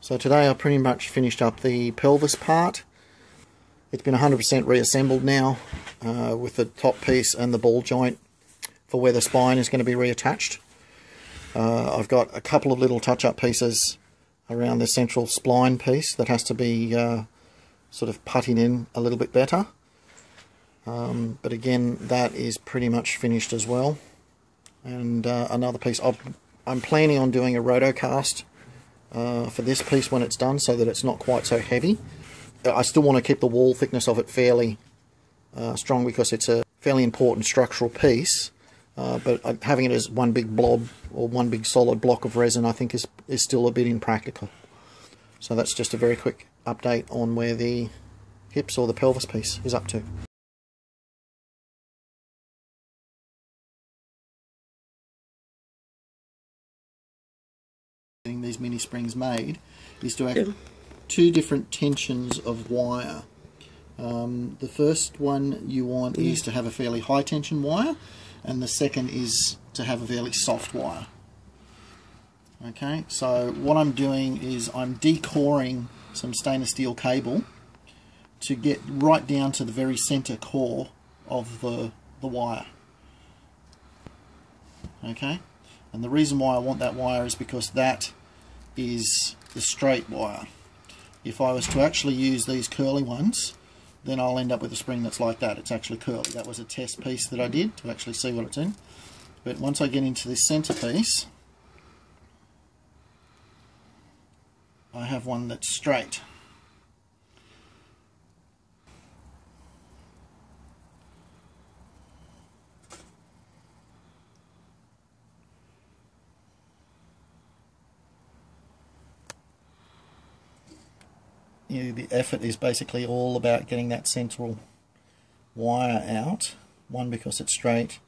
So today I pretty much finished up the pelvis part. It's been 100% reassembled now with the top piece and the ball joint for where the spine is going to be reattached. I've got a couple of little touch-up pieces around the central spline piece that has to be sort of puttied in a little bit better. But again, that is pretty much finished as well. And another piece, I'm planning on doing a rotocast for this piece when it's done, so that it's not quite so heavy. I still want to keep the wall thickness of it fairly strong, because it's a fairly important structural piece, but having it as one big blob or one big solid block of resin, I think is still a bit impractical. So that's just a very quick update on where the hips or the pelvis piece is up to. These mini springs made is to act two different tensions of wire. The first one you want is to have a fairly high tension wire, and the second is to have a fairly soft wire. Okay, so what I'm doing is I'm decoring some stainless steel cable to get right down to the very center core of the wire. Okay, and the reason why I want that wire is because that is the straight wire. If I was to actually use these curly ones, then I'll end up with a spring that's like that. It's actually curly. That was a test piece that I did to actually see what it's in. But once I get into this center piece, I have one that's straight. The effort is basically all about getting that central wire out. One, because it's straight,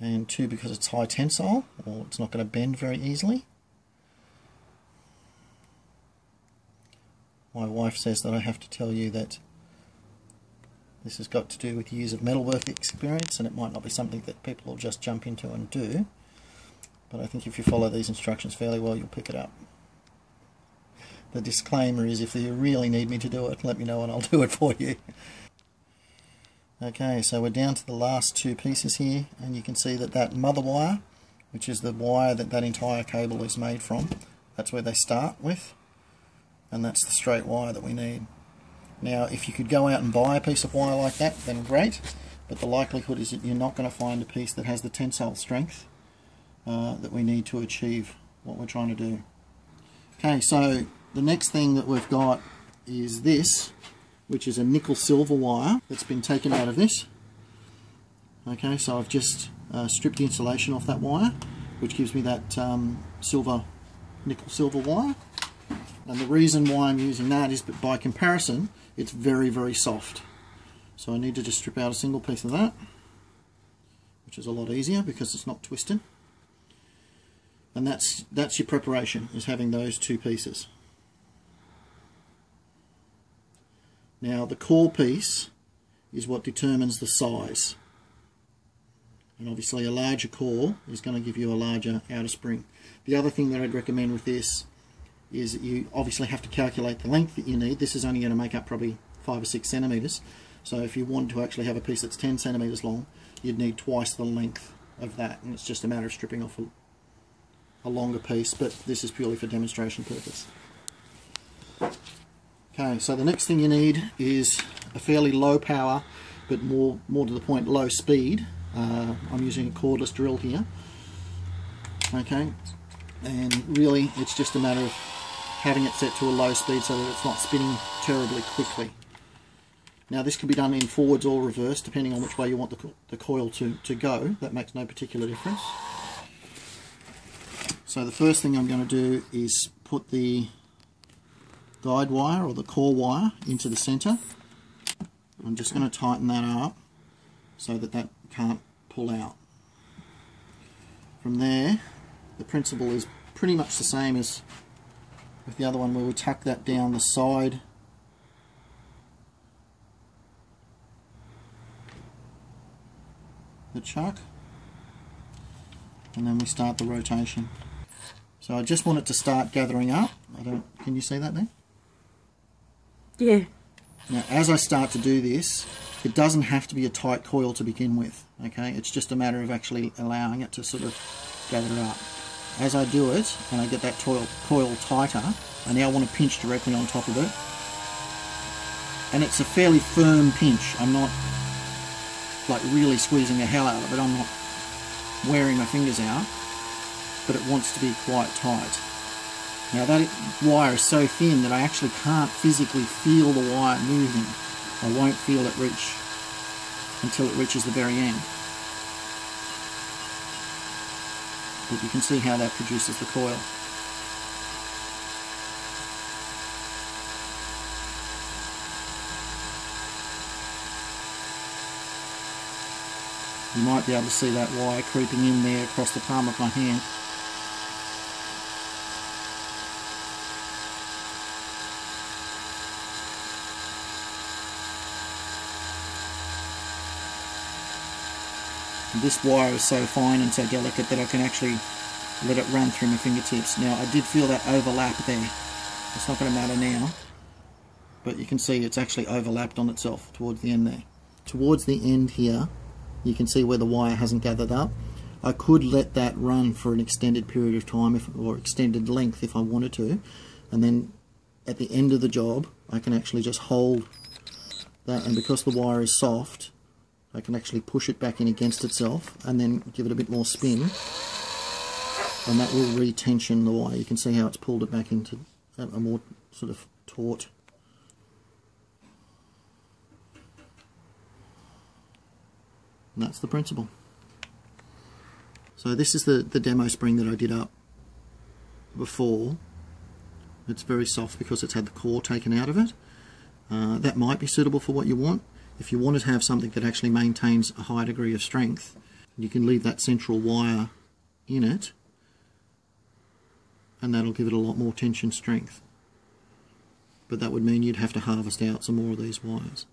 and two, because it's high tensile, or it's not going to bend very easily. My wife says that I have to tell you that this has got to do with years of metalwork experience, and it might not be something that people will just jump into and do, but I think if you follow these instructions fairly well, you'll pick it up. The disclaimer is, if you really need me to do it, let me know and I'll do it for you. Okay, so we're down to the last two pieces here, and you can see that that mother wire, which is the wire that that entire cable is made from, that's where they start with, and that's the straight wire that we need. Now, if you could go out and buy a piece of wire like that, then great, but the likelihood is that you're not going to find a piece that has the tensile strength that we need to achieve what we're trying to do. Okay, so the next thing that we've got is this, which is a nickel silver wire that's been taken out of this. Okay, so I've just stripped the insulation off that wire, which gives me that nickel silver wire. And the reason why I'm using that is that by comparison, it's very, very soft. So I need to just strip out a single piece of that, which is a lot easier because it's not twisted. And that's your preparation, is having those two pieces. Now, the core piece is what determines the size. And obviously a larger core is going to give you a larger outer spring. The other thing that I'd recommend with this is that you obviously have to calculate the length that you need. This is only going to make up probably 5 or 6 centimeters. So if you want to actually have a piece that's 10 centimeters long, you'd need twice the length of that. And it's just a matter of stripping off a longer piece, but this is purely for demonstration purpose. Okay, so the next thing you need is a fairly low power, but more to the point, low speed. I'm using a cordless drill here. Okay, and really it's just a matter of having it set to a low speed so that it's not spinning terribly quickly. Now, this can be done in forwards or reverse, depending on which way you want the coil to go. That makes no particular difference. So the first thing I'm going to do is put the guide wire or the core wire into the center. I'm just going to tighten that up so that that can't pull out. From there, the principle is pretty much the same as with the other one, where we tuck that down the side the chuck, and then we start the rotation. So I just want it to start gathering up. Can you see that there? Yeah. Now as I start to do this, it doesn't have to be a tight coil to begin with, okay? It's just a matter of actually allowing it to sort of gather up. As I do it, and I get that coil tighter, I now want to pinch directly on top of it. And it's a fairly firm pinch. I'm not like really squeezing the hell out of it. I'm not wearing my fingers out, but it wants to be quite tight. Now that wire is so thin that I actually can't physically feel the wire moving. I won't feel it reach until it reaches the very end. But you can see how that produces the coil. You might be able to see that wire creeping in there across the palm of my hand. This wire is so fine and so delicate that I can actually let it run through my fingertips. Now I did feel that overlap there. It's not going to matter now, but you can see it's actually overlapped on itself towards the end there. Towards the end here, you can see where the wire hasn't gathered up. I could let that run for an extended period of time or extended length if I wanted to, and then at the end of the job I can actually just hold that, and because the wire is soft I can actually push it back in against itself and then give it a bit more spin, and that will re-tension the wire. You can see how it's pulled it back into a more sort of taut. And that's the principle. So this is the demo spring that I did up before. It's very soft because it's had the core taken out of it. That might be suitable for what you want. If you want to have something that actually maintains a high degree of strength, you can leave that central wire in it, and that'll give it a lot more tension strength. But that would mean you'd have to harvest out some more of these wires.